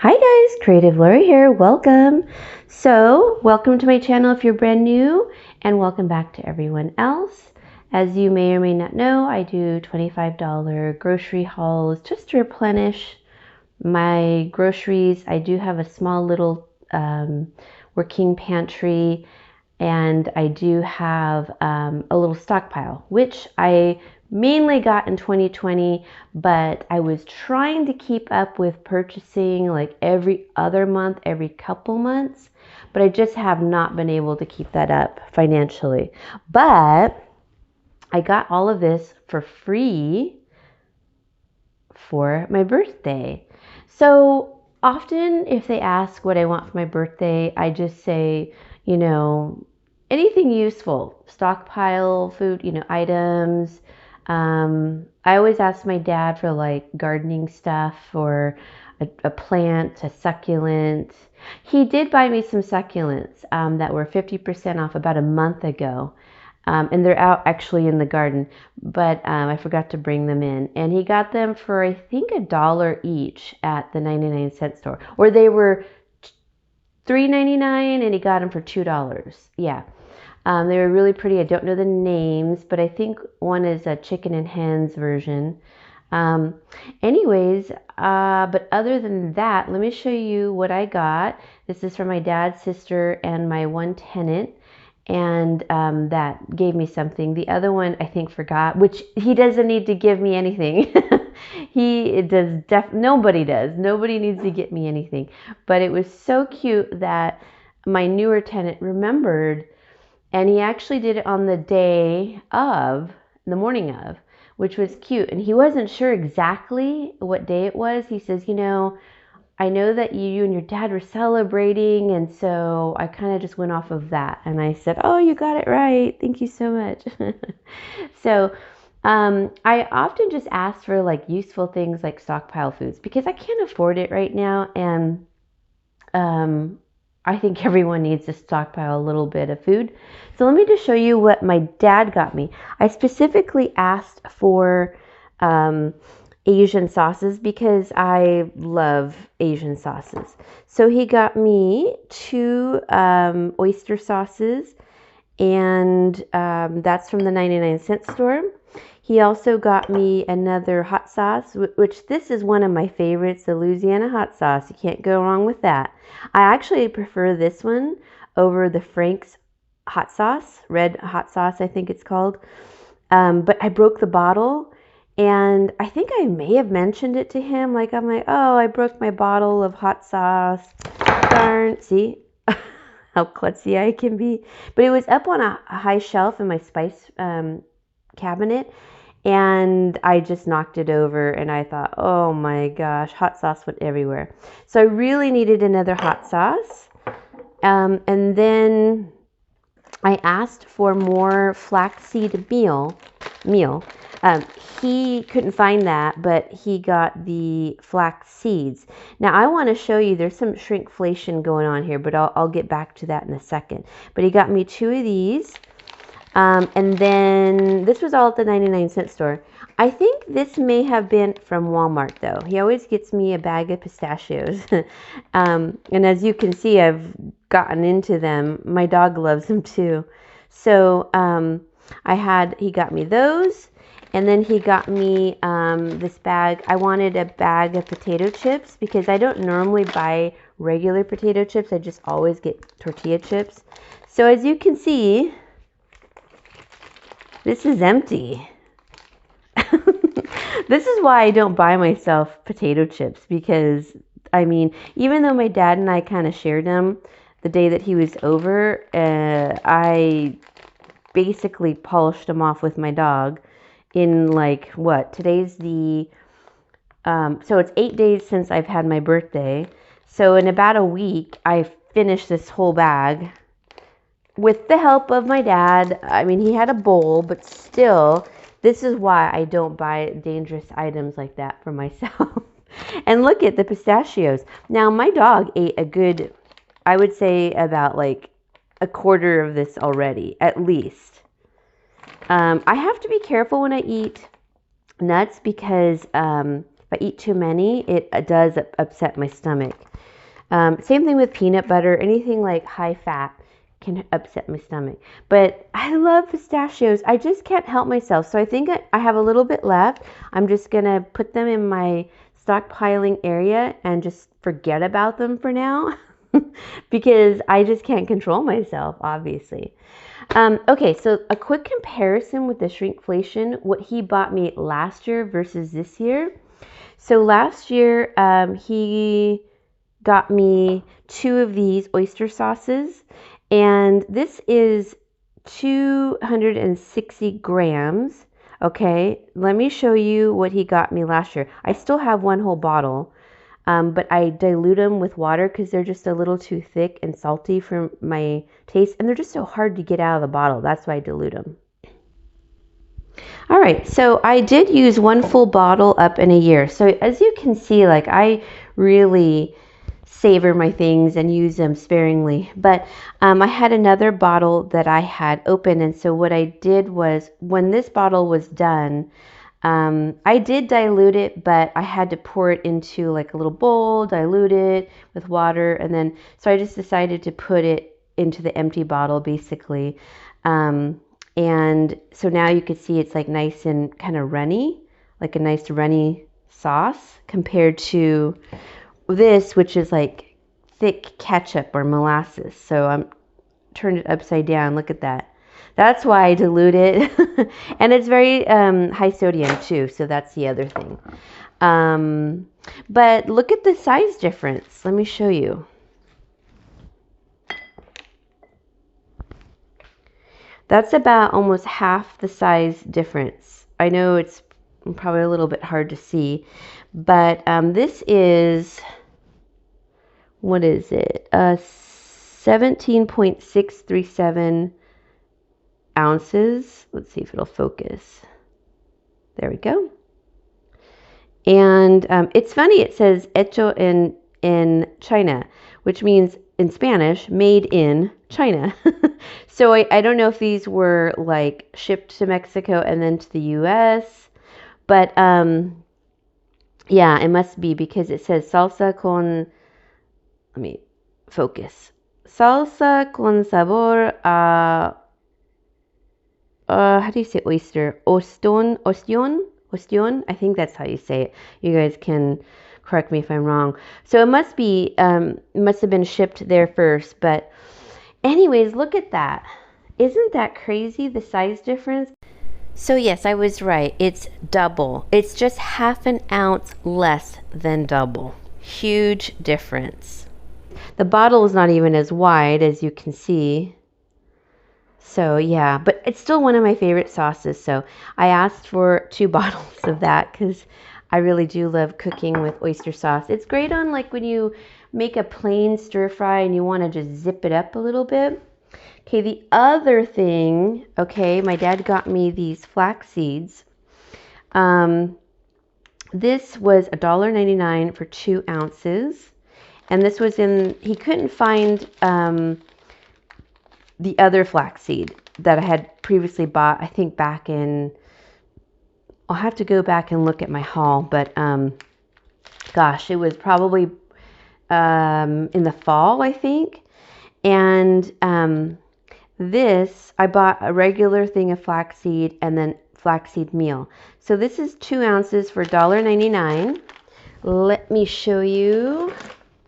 Hi guys, Creative Lauri here. Welcome. Welcome to my channel if you're brand new, and welcome back to everyone else. As you may or may not know, I do $25 grocery hauls just to replenish my groceries. I do have a small little working pantry, and I do have a little stockpile, which I mainly got in 2020, but I was trying to keep up with purchasing like every other month, every couple months, but I just have not been able to keep that up financially. But I got all of this for free for my birthday. So often if they ask what I want for my birthday, I just say, anything useful, stockpile food, items. I always ask my dad for like gardening stuff or a plant, a succulent. He did buy me some succulents that were 50% off about a month ago. And they're out actually in the garden, but I forgot to bring them in. And he got them for, I think, $1 each at the 99-cent store. Or they were $3.99 and he got them for $2. Yeah. They were really pretty. I don't know the names, but I think one is a chicken and hens version. Anyways, but other than that, let me show you what I got. This is from my dad's sister and my one tenant. And that gave me something. The other one I think forgot, which he doesn't need to give me anything. Nobody does. Nobody needs to get me anything. But it was so cute that my newer tenant remembered, and he actually did it on the the morning of, which was cute. And he wasn't sure exactly what day it was. He says, I know that you and your dad were celebrating, and so I kind of just went off of that. And I said, oh, you got it right. Thank you so much. So I often just ask for like useful things like stockpile foods because I can't afford it right now. And I think everyone needs to stockpile a little bit of food. So let me just show you what my dad got me. I specifically asked for Asian sauces because I love Asian sauces. So he got me 2 oyster sauces, and that's from the 99-cent store. He also got me another hot sauce, which this is one of my favorites, the Louisiana hot sauce. You can't go wrong with that. I actually prefer this one over the Frank's hot sauce, red hot sauce I think it's called. But I broke the bottle. And I think I may have mentioned it to him. Like, I'm like, oh, I broke my bottle of hot sauce. Darn. See how klutzy I can be. But it was up on a high shelf in my spice cabinet. And I just knocked it over. And I thought, oh my gosh, hot sauce went everywhere. So I really needed another hot sauce. And then I asked for more flaxseed meal. He couldn't find that, but he got the flax seeds. Now I want to show you, there's some shrinkflation going on here, but I'll get back to that in a second. But he got me 2 of these. And then this was all at the 99-cent store. I think this may have been from Walmart though. He always gets me a bag of pistachios. And as you can see, I've gotten into them. My dog loves them too. So he got me those. And then he got me this bag. I wanted a bag of potato chips because I don't normally buy regular potato chips. I just always get tortilla chips. So as you can see, this is empty. This is why I don't buy myself potato chips because, even though my dad and I kind of shared them the day that he was over, I basically polished them off with my dog. In like today's so it's 8 days since I've had my birthday. So in about a week, I finished this whole bag with the help of my dad. He had a bowl, but still, this is why I don't buy dangerous items like that for myself. And look at the pistachios. Now my dog ate a good, I would say about like a quarter of this already, at least. I have to be careful when I eat nuts because I eat too many, it does upset my stomach. Same thing with peanut butter. Anything like high fat can upset my stomach. But I love pistachios. I just can't help myself. So I think I have a little bit left. I'm just going to put them in my stockpiling area and just forget about them for now because I just can't control myself, obviously. Okay, so a quick comparison with the shrinkflation, what he bought me last year versus this year. So last year, he got me 2 of these oyster sauces, and this is 260 grams. Okay, let me show you what he got me last year. I still have 1 whole bottle, but I dilute them with water because they're just a little too thick and salty for my taste, and they're just so hard to get out of the bottle. That's why I dilute them. All right, so I did use 1 full bottle up in a year. So as you can see, like I really savor my things and use them sparingly. But I had another bottle that I had open, and so what I did was when this bottle was done, I did dilute it, but I had to pour it into like a little bowl, dilute it with water, and then so I just decided to put it into the empty bottle basically. And so now you can see it's like nice and kind of runny, like a nice runny sauce compared to this, which is like thick ketchup or molasses. So I'm turned it upside down. Look at that. That's why I dilute it. And it's very high sodium too. So that's the other thing. But look at the size difference. Let me show you. That's about almost half the size difference. I know it's probably a little bit hard to see, but this is, what is it? 17.637 ounces. Let's see if it'll focus. There we go. And it's funny, it says hecho in China, which means in Spanish, made in China. So I don't know if these were like shipped to Mexico and then to the US, but yeah, it must be because it says salsa con, let me focus. Salsa con sabor a, how do you say oyster? Ostion? I think that's how you say it. You guys can correct me if I'm wrong. So it must be, must have been shipped there first. But anyways, look at that. Isn't that crazy, the size difference? So yes, I was right. It's double. It's just half an ounce less than double. Huge difference. The bottle is not even as wide as you can see. So yeah, but it's still one of my favorite sauces. So I asked for 2 bottles of that because I really do love cooking with oyster sauce. It's great on like when you make a plain stir fry and you want to just zip it up a little bit. Okay, the other thing, okay, my dad got me these flax seeds. This was $1.99 for 2 ounces. And this was in, he couldn't find the other flaxseed that I had previously bought, I think back in, I'll have to go back and look at my haul, but gosh, it was probably in the fall, I think. And this, I bought a regular thing of flaxseed and then flaxseed meal. So this is 2 ounces for $1.99. Let me show you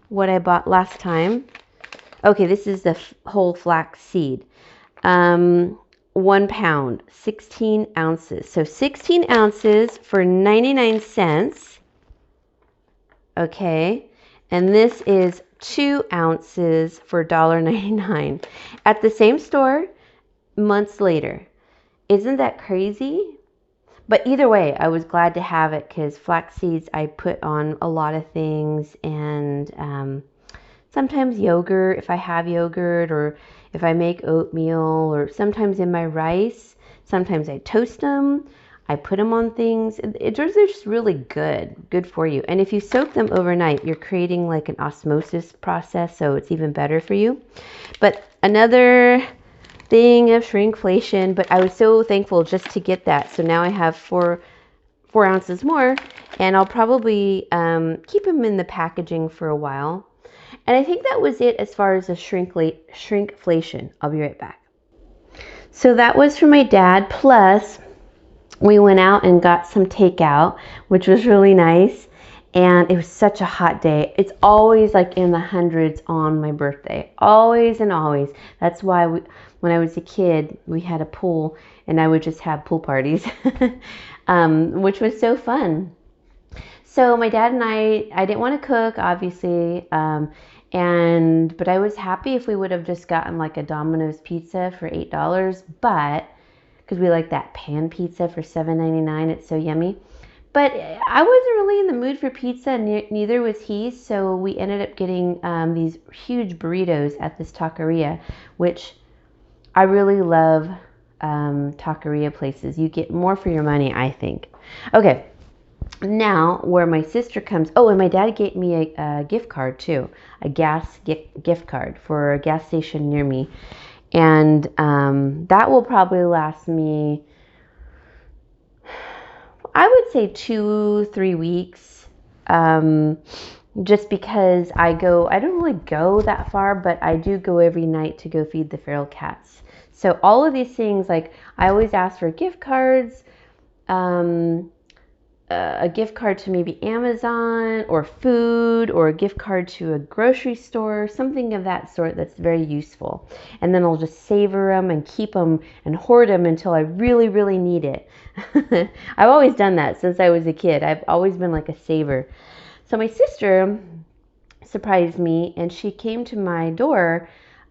what I bought last time. Okay, this is the whole flax seed. 1 pound, 16 ounces. So 16 ounces for 99 cents. Okay, and this is 2 ounces for $1.99 at the same store months later. Isn't that crazy? But either way, I was glad to have it because flax seeds I put on a lot of things, and sometimes yogurt if I have yogurt, or if I make oatmeal, or sometimes in my rice. Sometimes I toast them. I put them on things. They're just really good for you. And if you soak them overnight, you're creating like an osmosis process, so it's even better for you. But another thing of shrinkflation, but I was so thankful just to get that. So now I have 4 ounces more, and I'll probably keep them in the packaging for a while. And I think that was it as far as the shrinkflation. I'll be right back. So that was for my dad, plus we went out and got some takeout, which was really nice. And it was such a hot day. It's always like in the hundreds on my birthday. Always and always. That's why when I was a kid, we had a pool and I would just have pool parties, which was so fun. So my dad and I didn't want to cook, obviously, but I was happy if we would have just gotten like a Domino's pizza for $8, but because we like that pan pizza for $7.99, it's so yummy. But I wasn't really in the mood for pizza, neither was he, so we ended up getting these huge burritos at this taqueria, which I really love taqueria places. You get more for your money, I think. Okay, now where my sister comes, oh, and my dad gave me a gift card too, a gas gift card for a gas station near me. And that will probably last me, I would say 2-3 weeks, just because I don't really go that far, but I do go every night to go feed the feral cats. So all of these things, like I always ask for gift cards, a gift card to maybe Amazon or food, or a gift card to a grocery store, something of that sort that's very useful. And then I'll just savor them and keep them and hoard them until I really, really need it. I've always done that since I was a kid. I've always been like a saver. So my sister surprised me and she came to my door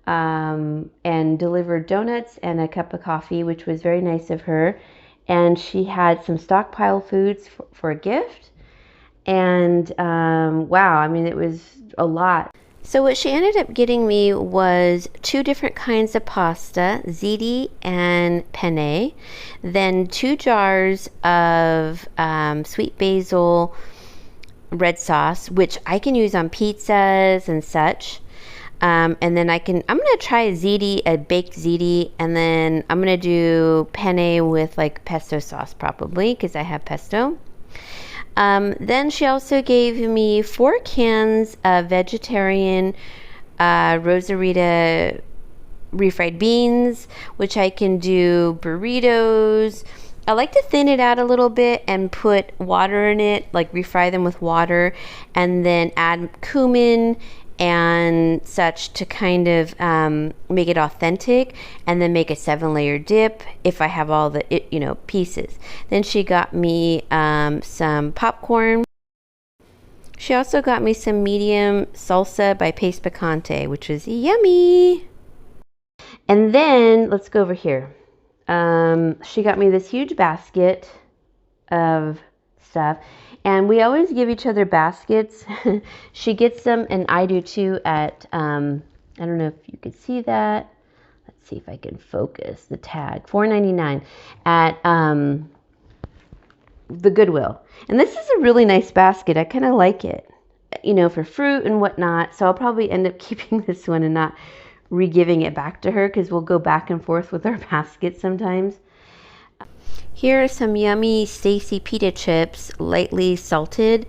and delivered donuts and a cup of coffee, which was very nice of her. And she had some Stockpile foods for a gift. And wow, I mean, it was a lot. So what she ended up getting me was 2 different kinds of pasta, ziti and penne, then 2 jars of sweet basil red sauce, which I can use on pizzas and such. And then I'm going to try a baked ziti, and then I'm going to do penne with like pesto sauce probably, because I have pesto. Then she also gave me 4 cans of vegetarian Rosarita refried beans, which I can do burritos. I like to thin it out a little bit and put water in it, like refry them with water, and then add cumin and such to kind of make it authentic, and then make a 7-layer dip if I have all the pieces. Then she got me some popcorn. She also got me some medium salsa by Pace Picante, which was yummy. And then let's go over here. She got me this huge basket of stuff. And we always give each other baskets. She gets them, and I do too, at, I don't know if you can see that. Let's see if I can focus the tag. $4.99 at the Goodwill. And this is a really nice basket. I kind of like it, for fruit and whatnot. So I'll probably end up keeping this one and not re-giving it back to her, because we'll go back and forth with our baskets sometimes. Here are some yummy Stacy pita chips, lightly salted,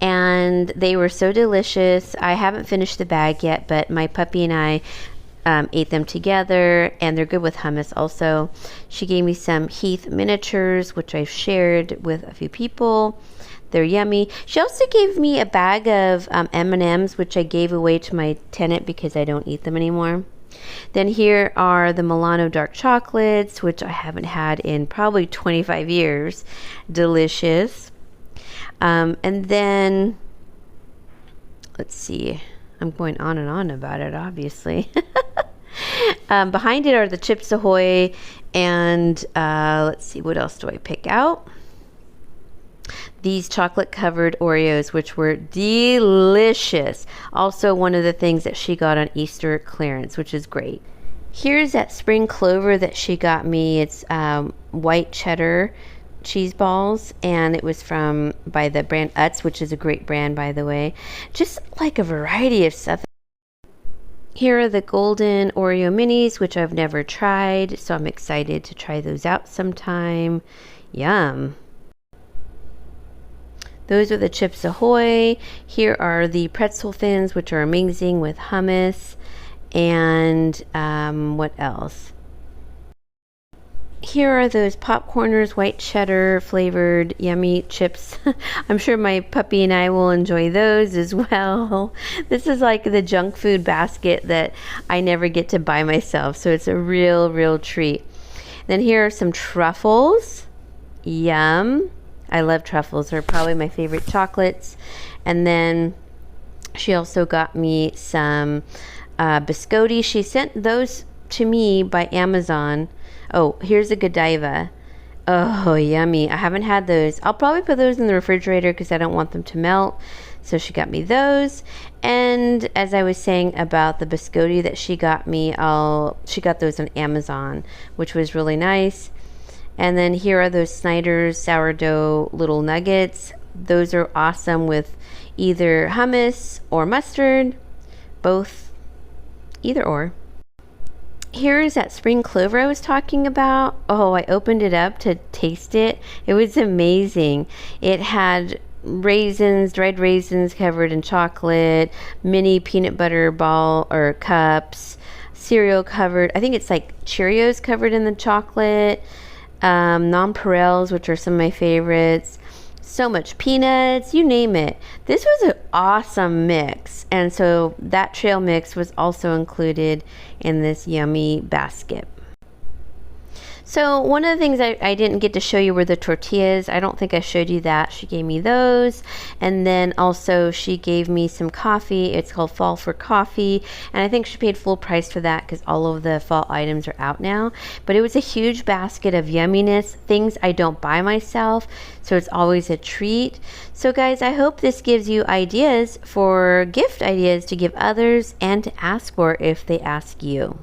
and they were so delicious. I haven't finished the bag yet, but my puppy and I ate them together, and they're good with hummus also. She gave me some Heath miniatures, which I've shared with a few people. They're yummy. She also gave me a bag of M&Ms, which I gave away to my tenant because I don't eat them anymore. Then here are the Milano dark chocolates, which I haven't had in probably 25 years. Delicious. And then, let's see. I'm going on and on about it, obviously. Behind it are the Chips Ahoy. And let's see, what else do I pick out? These chocolate covered Oreos, which were delicious. Also one of the things that she got on Easter clearance, which is great. Here's that spring clover that she got me. It's white cheddar cheese balls, and it was by the brand Utz, which is a great brand, by the way. Just like a variety of stuff. Here are the golden Oreo minis, which I've never tried, so I'm excited to try those out sometime. Yum. Those are the Chips Ahoy. Here are the pretzel thins, which are amazing with hummus. And what else? Here are those Popcorners white cheddar flavored yummy chips. I'm sure my puppy and I will enjoy those as well. This is like the junk food basket that I never get to buy myself, so it's a real treat. Then here are some Truffles. Yum. I love Truffles. They're probably my favorite chocolates. And then she also got me some biscotti. She sent those to me by Amazon. Oh, here's a Godiva. Oh, yummy. I haven't had those. I'll probably put those in the refrigerator because I don't want them to melt. So she got me those. And as I was saying about the biscotti that she got me, she got those on Amazon, which was really nice. And then here are those Snyder's sourdough little nuggets. Those are awesome with either hummus or mustard. Both. Either or. Here's that spring clover I was talking about. Oh, I opened it up to taste it. It was amazing. It had raisins, dried raisins covered in chocolate, mini peanut butter ball or cups, cereal covered. I think it's like Cheerios covered in the chocolate, nonpareils, which are some of my favorites. So much peanuts, you name it. This was an awesome mix, and so that trail mix was also included in this yummy basket. So one of the things I didn't get to show you were the tortillas. I don't think I showed you that. She gave me those, and then also she gave me some coffee. It's called Fall for Coffee, and I think she paid full price for that because all of the fall items are out now. But it was a huge basket of yumminess, things I don't buy myself, so it's always a treat. So guys, I hope this gives you ideas for gift ideas to give others and to ask for if they ask you.